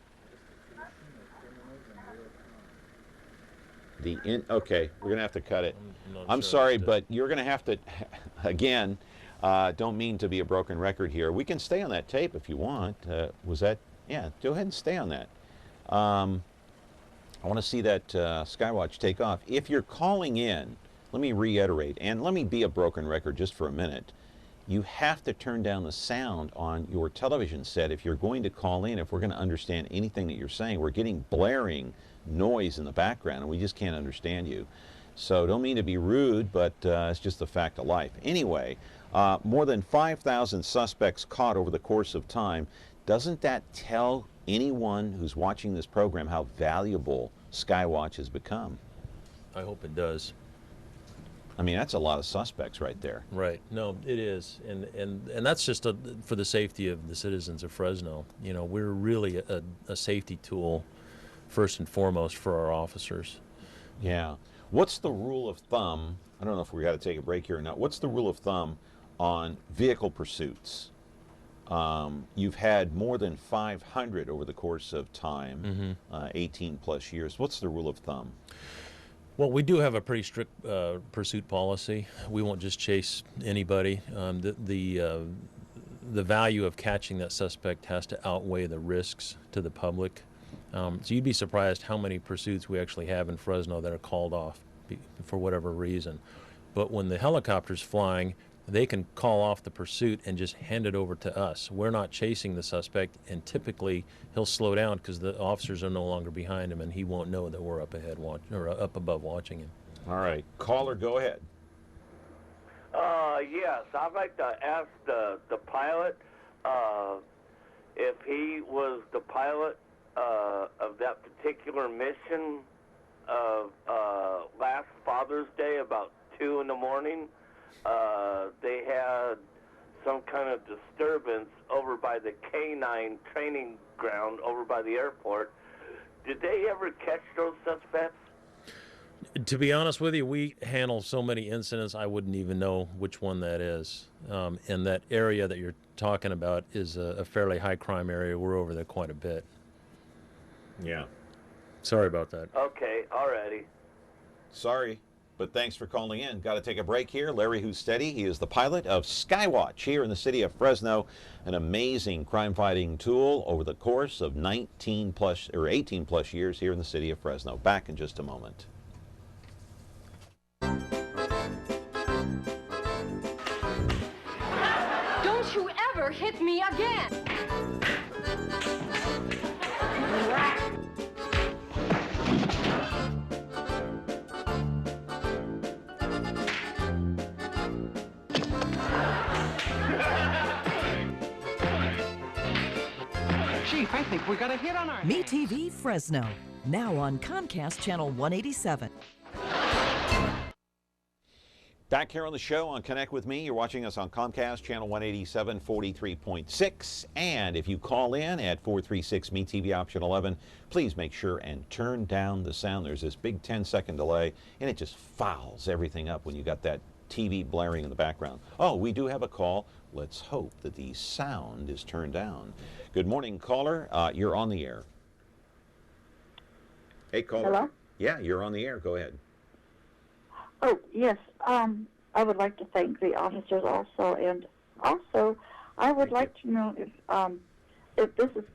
Okay, we're going to have to cut it. I'm sorry, but you're going to have to, again, don't mean to be a broken record here. We can stay on that tape if you want. Was that, yeah, go ahead and stay on that. I want to see that Skywatch take off. If you're calling in, let me reiterate, and let me be a broken record just for a minute. You have to turn down the sound on your television set if you're going to call in, if we're going to understand anything that you're saying. We're getting blaring noise in the background, and we just can't understand you. So don't mean to be rude, but it's just a fact of life. Anyway, more than 5,000 suspects caught over the course of time. Doesn't that tell anyone who's watching this program how valuable Skywatch has become? I hope it does. I mean, that's a lot of suspects right there. Right. No, it is, and that's just for the safety of the citizens of Fresno. We're really a safety tool, first and foremost, for our officers. Yeah. What's the rule of thumb? I don't know if we got to take a break here or not. What's the rule of thumb on vehicle pursuits? You've had more than 500 over the course of time, 18 plus years. What's the rule of thumb? Well, we do have a pretty strict pursuit policy. We won't just chase anybody. The value of catching that suspect has to outweigh the risks to the public. So you'd be surprised how many pursuits we actually have in Fresno that are called off for whatever reason. But when the helicopter's flying, they can call off the pursuit and just hand it over to us. We're not chasing the suspect, and typically he'll slow down because the officers are no longer behind him, and he won't know that we're up ahead or up above watching him. All right, caller, go ahead. Yes, I'd like to ask the pilot if he was the pilot of that particular mission of last Father's Day about 2 in the morning. They had some kind of disturbance over by the K-9 training ground over by the airport. Did they ever catch those suspects? To be honest with you, we handle so many incidents, I wouldn't even know which one that is. And that area that you're talking about is a fairly high crime area. We're over there quite a bit. Yeah. Sorry about that. Okay, alrighty. Sorry, but thanks for calling in. Got to take a break here. Larry Hustedde, he is the pilot of Skywatch here in the city of Fresno, an amazing crime-fighting tool over the course of 18 plus years here in the city of Fresno. Back in just a moment. Don't you ever hit me again! Chief, I think we got a hit on our hands. MeTV Fresno, now on Comcast Channel 187. Back here on the show on Connect with Me. You're watching us on Comcast Channel 187, 43.6. And if you call in at 436-MeTV option 11, please make sure and turn down the sound. There's this big 10-second delay, and it just fouls everything up when you got that TV blaring in the background. Oh, we do have a call. Let's hope that the sound is turned down. Good morning, caller. You're on the air. Hey, caller. Hello? Yeah, you're on the air. Go ahead. Oh, yes. I would like to thank the officers also, and also I would like to know if this is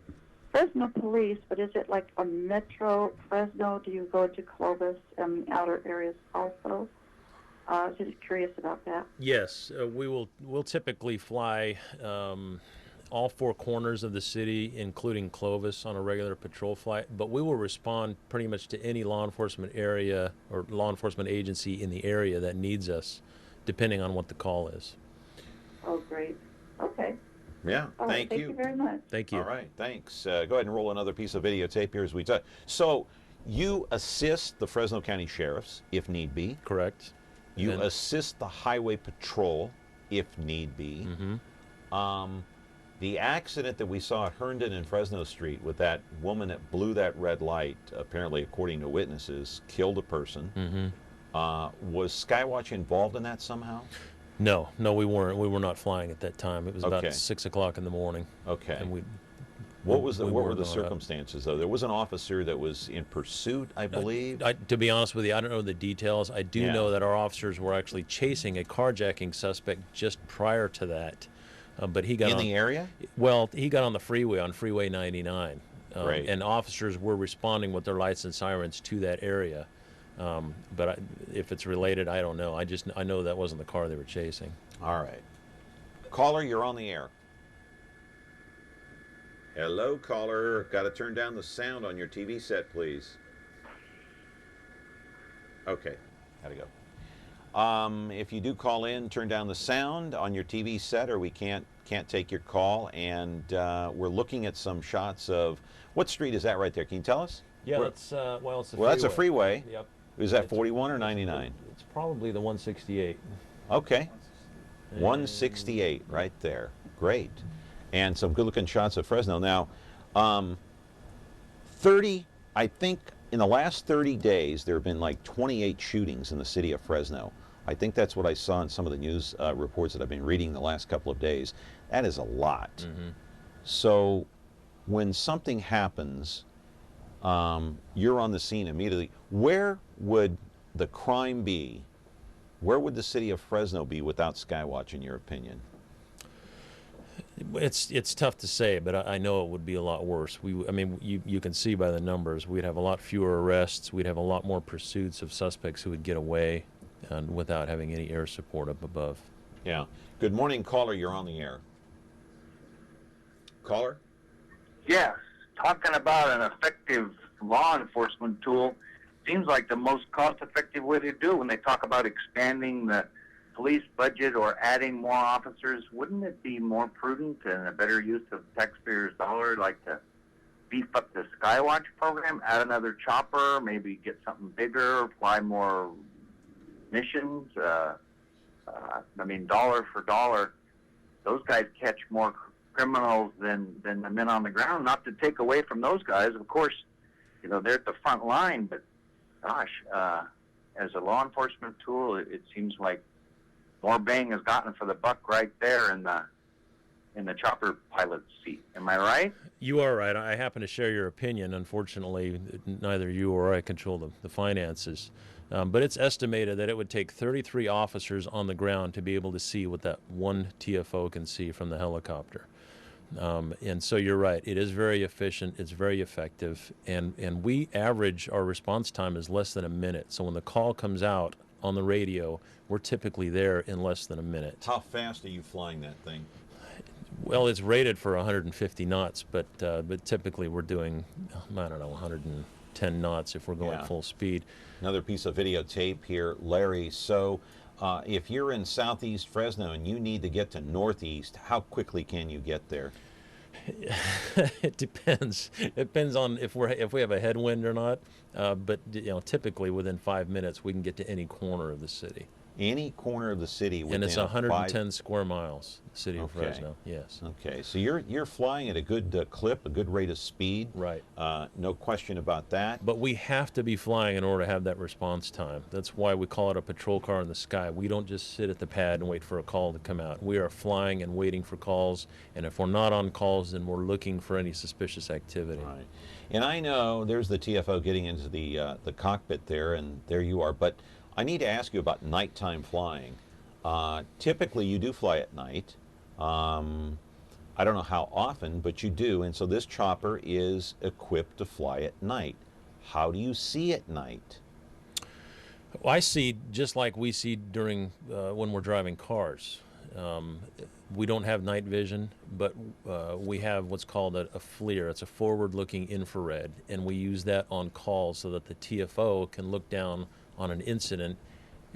Fresno Police, but is it like a Metro Fresno? Do you go to Clovis and the outer areas also? Just curious about that. Yes, we'll typically fly all four corners of the city, including Clovis, on a regular patrol flight, but we will respond pretty much to any law enforcement area or law enforcement agency in the area that needs us, depending on what the call is. Oh, great. Okay. Yeah, All right, thank you. Thank you very much. Thank you. All right, thanks. Go ahead and roll another piece of videotape here as we talk. So you assist the Fresno County Sheriffs if need be. Correct. You assist the Highway Patrol if need be. Mm-hmm. The accident that we saw at Herndon and Fresno Street with that woman that blew that red light, apparently according to witnesses, killed a person. Mm-hmm. Was Skywatch involved in that somehow? No, we weren't. We were not flying at that time. It was Okay. about 6 o'clock in the morning. Okay. And what were the weren't going up. circumstances, though? There was an officer that was in pursuit, I believe. To be honest with you, I don't know the details. I do know that our officers were actually chasing a carjacking suspect just prior to that. But he got in the area? Well, he got on the freeway, on Freeway 99. Right. And officers were responding with their lights and sirens to that area. But if it's related, I don't know. I know that wasn't the car they were chasing. All right. Caller, you're on the air. Hello, caller. Got to turn down the sound on your TV set, please. Okay. Gotta go. If you do call in, turn down the sound on your TV set, or we can't take your call. And we're looking at some shots of what street is that right there? Can you tell us? Yeah, that's it's a freeway. Well, that's a freeway. Yep. Is that 41 or 99? It's probably the 168. Okay. 168 right there. Great. And some good-looking shots of Fresno. Now, 30, I think in the last 30 days, there have been like 28 shootings in the city of Fresno. I think that's what I saw in some of the news reports that I've been reading the last couple of days. That is a lot. Mm-hmm. So when something happens, you're on the scene immediately. Where would the crime be? Where would the city of Fresno be without Skywatch, in your opinion? It's tough to say, but I know it would be a lot worse. You can see by the numbers, we'd have a lot fewer arrests. We'd have a lot more pursuits of suspects who would get away without having any air support up above. Yeah. Good morning, caller. You're on the air. Caller? Yes. Talking about an effective law enforcement tool seems like the most cost-effective way to do when they talk about expanding the police budget or adding more officers. Wouldn't it be more prudent and a better use of taxpayers' dollar, like to beef up the Skywatch program, add another chopper, maybe get something bigger, fly more missions? Dollar for dollar, those guys catch more criminals than the men on the ground. Not to take away from those guys, of course, they're at the front line, but gosh, as a law enforcement tool, it seems like more bang is gotten for the buck right there in the chopper pilot seat. Am I right? You are right. I happen to share your opinion. Unfortunately, neither you or I control the finances. But it's estimated that it would take 33 officers on the ground to be able to see what that one TFO can see from the helicopter. And so you're right. It is very efficient. It's very effective. And we average our response time is less than a minute. So when the call comes out on the radio, we're typically there in less than a minute. How fast are you flying that thing? Well, it's rated for 150 knots, but typically we're doing, I don't know, 110 knots if we're going full speed. Another piece of videotape here, Larry. So if you're in southeast Fresno and you need to get to northeast, how quickly can you get there? It depends. It depends on if we have a headwind or not. But typically within 5 minutes we can get to any corner of the city. Any corner of the city within and it's 110 square miles, the city of Fresno. Yes. Okay, so you're flying at a good clip, a good rate of speed. Right. No question about that. But we have to be flying in order to have that response time. That's why we call it a patrol car in the sky. We don't just sit at the pad and wait for a call to come out. We are flying and waiting for calls, and if we're not on calls, then we're looking for any suspicious activity. Right. And I know there's the TFO getting into the cockpit there, and there you are. But I need to ask you about nighttime flying. Typically, you do fly at night. I don't know how often, but you do. And so this chopper is equipped to fly at night. How do you see at night? Well, I see just like we see during when we're driving cars. We don't have night vision, but we have what's called a FLIR. It's a forward-looking infrared, and we use that on calls so that the TFO can look down on an incident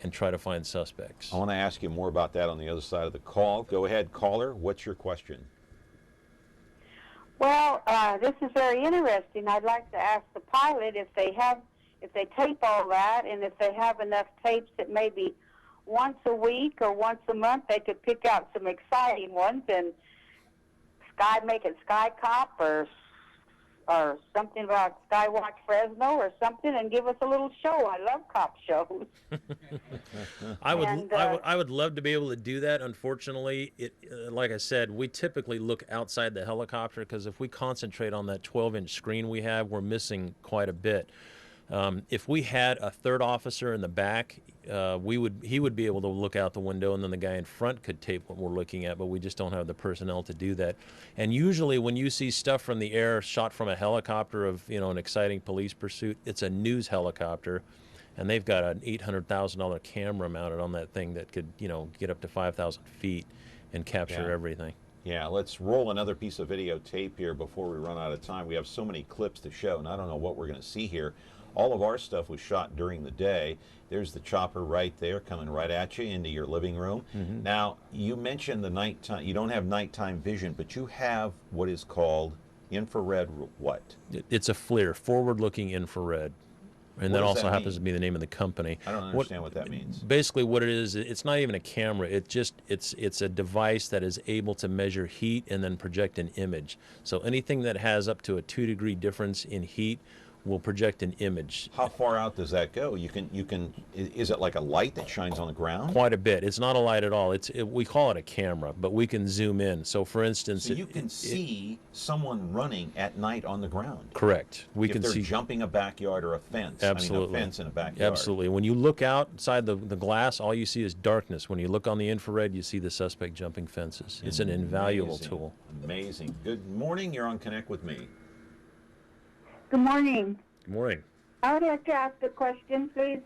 and try to find suspects. I want to ask you more about that on the other side of the call. Go ahead, caller. What's your question? Well, this is very interesting. I'd like to ask the pilot if they tape all that, and if they have enough tapes that maybe once a week or once a month they could pick out some exciting ones and make it Sky Cop or something about Skywatch Fresno or something, and give us a little show. I love cop shows. I would love to be able to do that. Unfortunately, like I said, we typically look outside the helicopter because if we concentrate on that 12-inch screen we have, we're missing quite a bit. If we had a third officer in the back, he would be able to look out the window, and then the guy in front could tape what we're looking at, but we just don't have the personnel to do that. And usually when you see stuff from the air shot from a helicopter of an exciting police pursuit, it's a news helicopter, and they've got an $800,000 camera mounted on that thing that could get up to 5,000 feet and capture everything. Yeah, let's roll another piece of videotape here before we run out of time. We have so many clips to show, and I don't know what we're going to see here. All of our stuff was shot during the day. There's the chopper right there coming right at you into your living room. Mm-hmm. Now, you mentioned the nighttime. You don't have nighttime vision, but you have what is called infrared what? It's a FLIR, forward-looking infrared. And that also happens to be the name of the company. I don't understand what that means. Basically what it is, it's not even a camera. It's a device that is able to measure heat and then project an image. So anything that has up to a 2-degree difference in heat will project an image. How far out does that go? Is it like a light that shines on the ground? Quite a bit. It's not a light at all. We call it a camera, but we can zoom in. So for instance, you can see someone running at night on the ground. Correct. If they're jumping a backyard or a fence. Absolutely. I mean, a fence in a backyard. Absolutely. When you look outside the glass, all you see is darkness. When you look on the infrared, you see the suspect jumping fences. It's an invaluable tool. Amazing. Good morning. You're on Connect with Me. Good morning. Good morning. I would like to ask a question, please.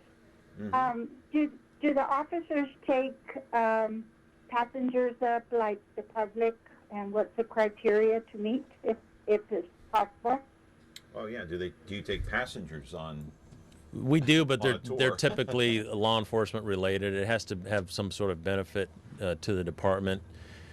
Mm-hmm. Do the officers take passengers up like the public, and what's the criteria to meet if it's possible? Oh yeah. Do you take passengers on? We do, but they're typically law enforcement related. It has to have some sort of benefit to the department.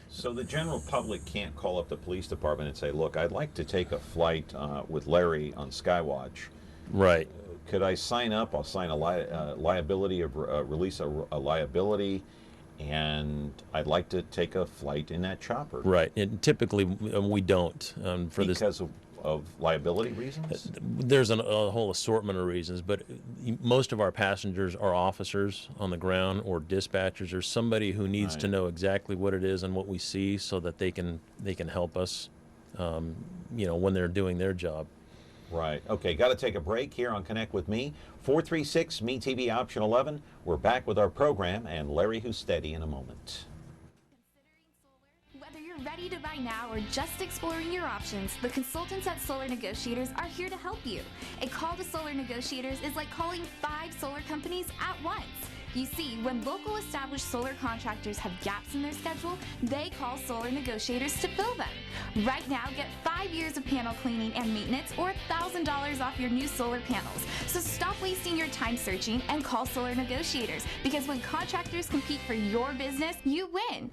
So the general public can't call up the police department and say, look, I'd like to take a flight with Larry on Skywatch. Right. Could I sign up? I'll sign a liability, release a liability, and I'd like to take a flight in that chopper. Right. And typically we don't. Because of of liability reasons? There's a whole assortment of reasons, but most of our passengers are officers on the ground or dispatchers or somebody who needs to know exactly what it is and what we see so that they can help us, when they're doing their job. Right. Okay, got to take a break here on Connect with Me. 436 MeTV option 11. We're back with our program and Larry Hustedde in a moment. Whether you're ready to buy now or just exploring your options, the consultants at Solar Negotiators are here to help you. A call to Solar Negotiators is like calling 5 solar companies at once. You see, when local established solar contractors have gaps in their schedule, they call Solar Negotiators to fill them. Right now, get 5 years of panel cleaning and maintenance or $1,000 off your new solar panels. So stop wasting your time searching and call Solar Negotiators, because when contractors compete for your business, you win.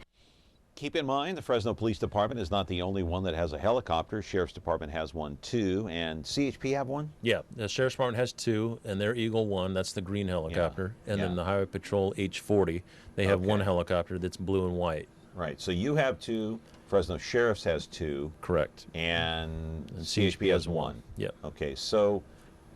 Keep in mind, the Fresno Police Department is not the only one that has a helicopter. Sheriff's Department has one too, and CHP have one? Yeah, the Sheriff's Department has 2, and their Eagle 1, that's the green helicopter, and then the Highway Patrol H-40, they have one helicopter that's blue and white. Right, so you have 2, Fresno Sheriff's has 2. Correct. And CHP has 1. Yep. Okay, so,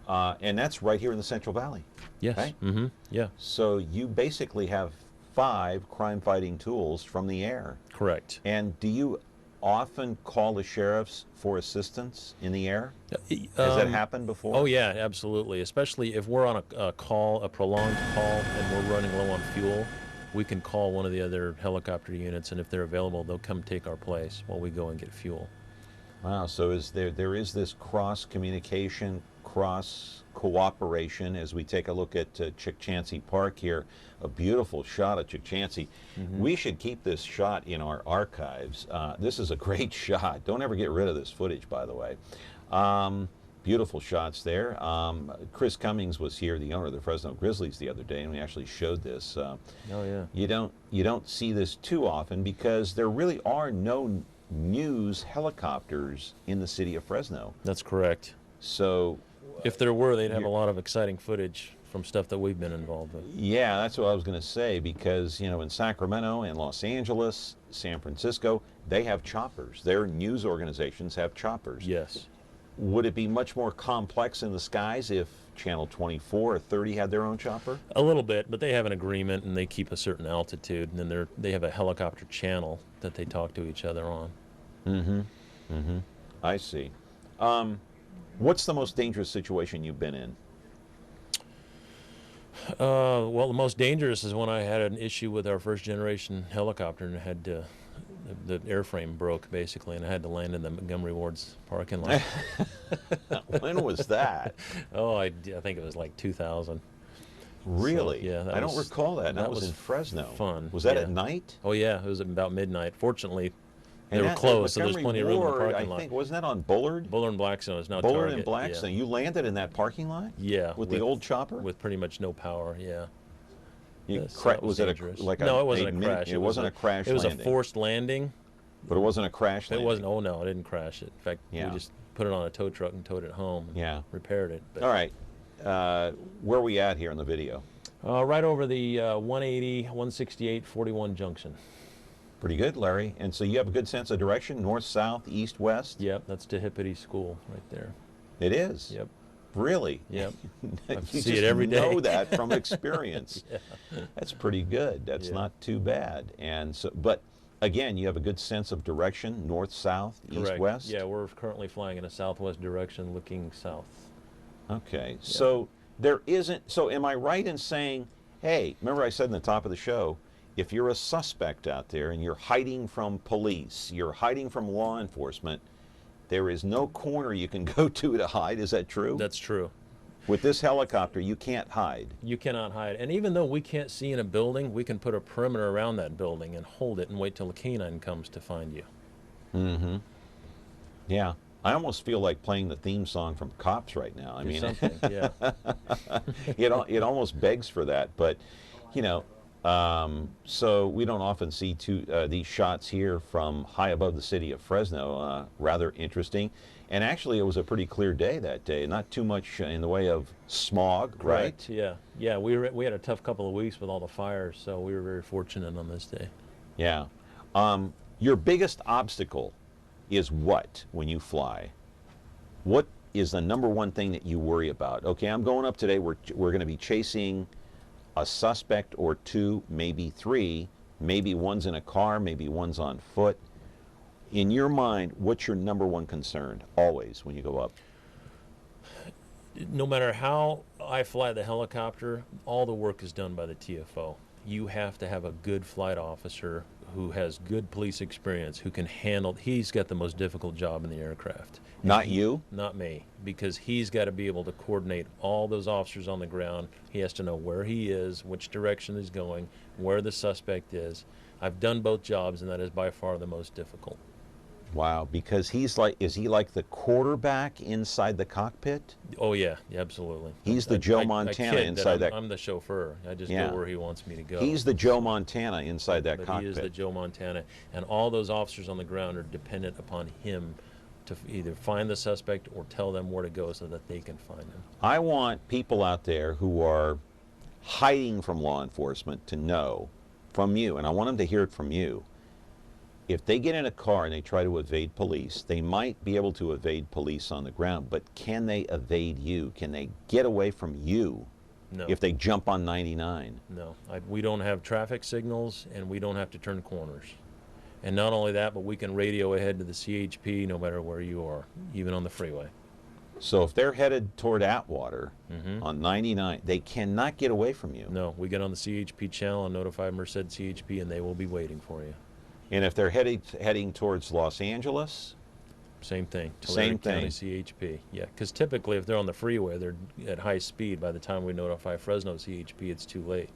and that's right here in the Central Valley. Yes. Right? Mm-hmm. Yeah. So you basically have 5 crime-fighting tools from the air. Correct. And do you often call the sheriffs for assistance in the air? Has that happened before? Oh yeah, absolutely. Especially if we're on a call, a prolonged call, and we're running low on fuel, we can call one of the other helicopter units, and if they're available, they'll come take our place while we go and get fuel. Wow, so there is this cross-communication, cross-cooperation as we take a look at Chickchansey Park here, a beautiful shot of Chickchansey. We should keep this shot in our archives. This is a great shot. Don't ever get rid of this footage, by the way. Beautiful shots there. Chris Cummings was here, the owner of the Fresno Grizzlies, the other day, and we actually showed this. Oh yeah. You don't see this too often because there really are no news helicopters in the city of Fresno. That's correct. So if there were, they'd have a lot of exciting footage from stuff that we've been involved with. Yeah, that's what I was going to say, because in Sacramento and Los Angeles, San Francisco, they have choppers. Their news organizations have choppers. Yes. Would it be much more complex in the skies if Channel 24 or 30 had their own chopper? A little bit, but they have an agreement and they keep a certain altitude, and then they have a helicopter channel that they talk to each other on. I see. What's the most dangerous situation you've been in? Well, the most dangerous is when I had an issue with our first generation helicopter and had the airframe broke basically, and I had to land in the Montgomery Ward's parking lot. When was that? Oh, I think it was like 2000. Really? So, yeah, I don't recall that. That was in Fresno. Fun. Was that at night? Oh yeah, it was about midnight. Fortunately, they and were closed, so there's plenty of room in the parking lot. I think, wasn't that on Bullard? Bullard and Blackstone is now Bullard Target. and Blackstone. You landed in that parking lot? Yeah. With the old chopper? With pretty much no power, yeah. Was it no, it wasn't a crash. It wasn't a crash landing. It was landing. a forced landing. But it wasn't a crash landing? It wasn't. Oh, no, I didn't crash it. In fact, we just put it on a tow truck and towed it home and repaired it. But, all right. Where are we at here in the video? Right over the 180, 168, 41 junction. Pretty good, Larry. And so you have a good sense of direction, north, south, east, west? Yep, that's Tehipity School right there. It is? Yep. Really? Yep. You see it every day. know that from experience. That's pretty good. That's not too bad. And so, but again, you have a good sense of direction, north, south, east, west? Yeah, we're currently flying in a southwest direction looking south. Okay. So there isn't, so am I right in saying, hey, remember I said in the top of the show, if you're a suspect out there and you're hiding from police, you're hiding from law enforcement, there is no corner you can go to hide. Is that true? That's true. With this helicopter, you can't hide. You cannot hide. And even though we can't see in a building, we can put a perimeter around that building and hold it and wait till a canine comes to find you. Yeah. I almost feel like playing the theme song from Cops right now. I mean, yeah. it almost begs for that. But, so we don't often see these shots here from high above the city of Fresno. Rather interesting. And actually, it was a pretty clear day that day. Not too much in the way of smog, Correct. right? Yeah. We had a tough couple of weeks with all the fires, so we were very fortunate on this day. Yeah. Your biggest obstacle is what when you fly? what is the number one thing that you worry about? Okay, I'm going up today. We're going to be chasing a suspect or two, maybe three. Maybe one's in a car, maybe one's on foot. In your mind, what's your number one concern always when you go up? No matter how I fly the helicopter, all the work is done by the TFO. You have to have a good flight officer who has good police experience, who can handle, he's got the most difficult job in the aircraft. Not you? Not me, because he's got to be able to coordinate all those officers on the ground. He has to know where he is, which direction he's going, where the suspect is. I've done both jobs, and that is by far the most difficult. Wow, because he's like, is he like the quarterback inside the cockpit? Oh yeah, absolutely. He's the Joe Montana inside that. I'm the chauffeur. I just go where he wants me to go. He's the Joe Montana inside that cockpit. He is the Joe Montana, and all those officers on the ground are dependent upon him to either find the suspect or tell them where to go so that they can find him. I want people out there who are hiding from law enforcement to know from you, and I want them to hear it from you. If they get in a car and they try to evade police, they might be able to evade police on the ground, but can they evade you? Can they get away from you No. if they jump on 99? No, we don't have traffic signals, and we don't have to turn corners. And not only that, but we can radio ahead to the CHP no matter where you are, even on the freeway. So if they're headed toward Atwater on 99, they cannot get away from you. No, we get on the CHP channel and notify Merced CHP, and they will be waiting for you. And if they're heading towards Los Angeles? Same thing. Same County thing. CHP. Yeah, because typically if they're on the freeway, they're at high speed. By the time we notify Fresno CHP, it's too late.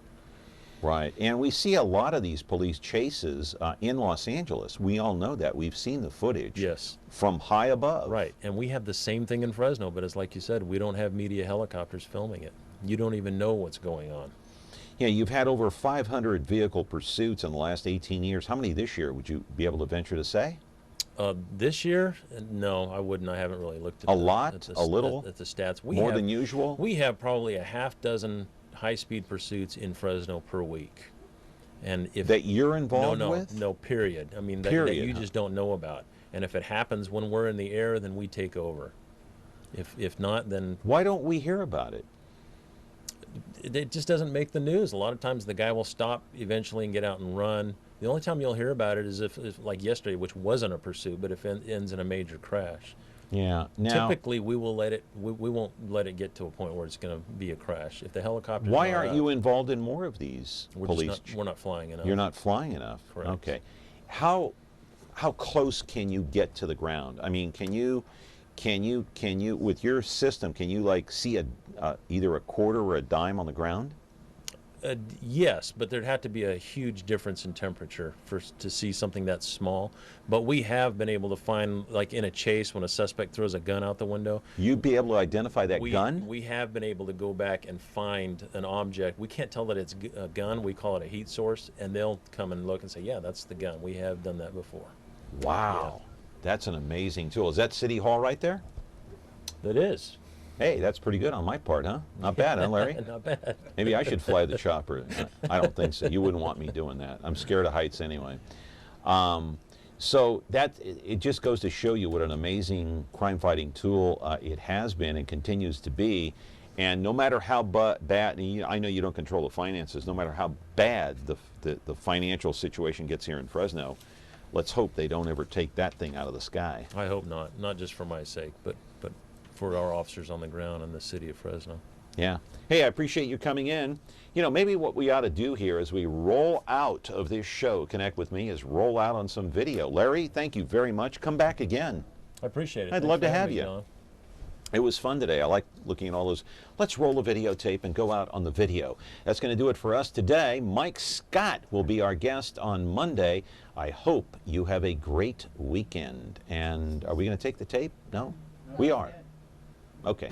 Right, and we see a lot of these police chases in Los Angeles. We all know that. We've seen the footage. Yes. From high above. Right, and we have the same thing in Fresno, but it's like you said, we don't have media helicopters filming it. You don't even know what's going on. Yeah, you've had over 500 vehicle pursuits in the last 18 years. How many this year would you be able to venture to say? This year? No, I wouldn't. I haven't really looked at a lot, a little, at the stats. More than usual? We have probably a half dozen high-speed pursuits in Fresno per week. And if that you're involved with? No, period. I mean, that you just don't know about. And if it happens when we're in the air, then we take over. If not, then... Why don't we hear about it? It just doesn't make the news. A lot of times the guy will stop eventually and get out and run. The only time you'll hear about it is if like yesterday, which wasn't a pursuit, but if it ends in a major crash. Yeah. Now, typically, we will let it. We won't let it get to a point where it's going to be a crash. If the helicopter. Why aren't you involved in more of these police? We're not flying enough. You're not flying enough. Correct. Okay. How close can you get to the ground? I mean, can you with your system? Can you like see either a quarter or a dime on the ground? Yes, but there'd have to be a huge difference in temperature to see something that small. But we have been able to find, like in a chase, when a suspect throws a gun out the window. You'd be able to identify that gun? We have been able to go back and find an object. We can't tell that it's a gun. We call it a heat source, and they'll come and look and say, yeah, that's the gun. We have done that before. Wow. Yeah. That's an amazing tool. Is that City Hall right there? That is. Hey, that's pretty good on my part, huh? Not bad, huh, Larry? Not bad. Maybe I should fly the chopper. I don't think so. You wouldn't want me doing that. I'm scared of heights anyway. So it just goes to show you what an amazing crime-fighting tool it has been and continues to be. And no matter how bad, I know you don't control the finances, no matter how bad the financial situation gets here in Fresno, let's hope they don't ever take that thing out of the sky. I hope not. Not just for my sake, but for our officers on the ground in the city of Fresno. Yeah. Hey, I appreciate you coming in. You know, maybe what we ought to do here as we roll out of this show, Connect With Me, is roll out on some video. Larry, thank you very much. Come back again. I appreciate it. I'd love to have you. John. It was fun today. I like looking at all those. Let's roll a videotape and go out on the video. That's going to do it for us today. Mike Scott will be our guest on Monday. I hope you have a great weekend. And are we going to take the tape? No? We are. Okay.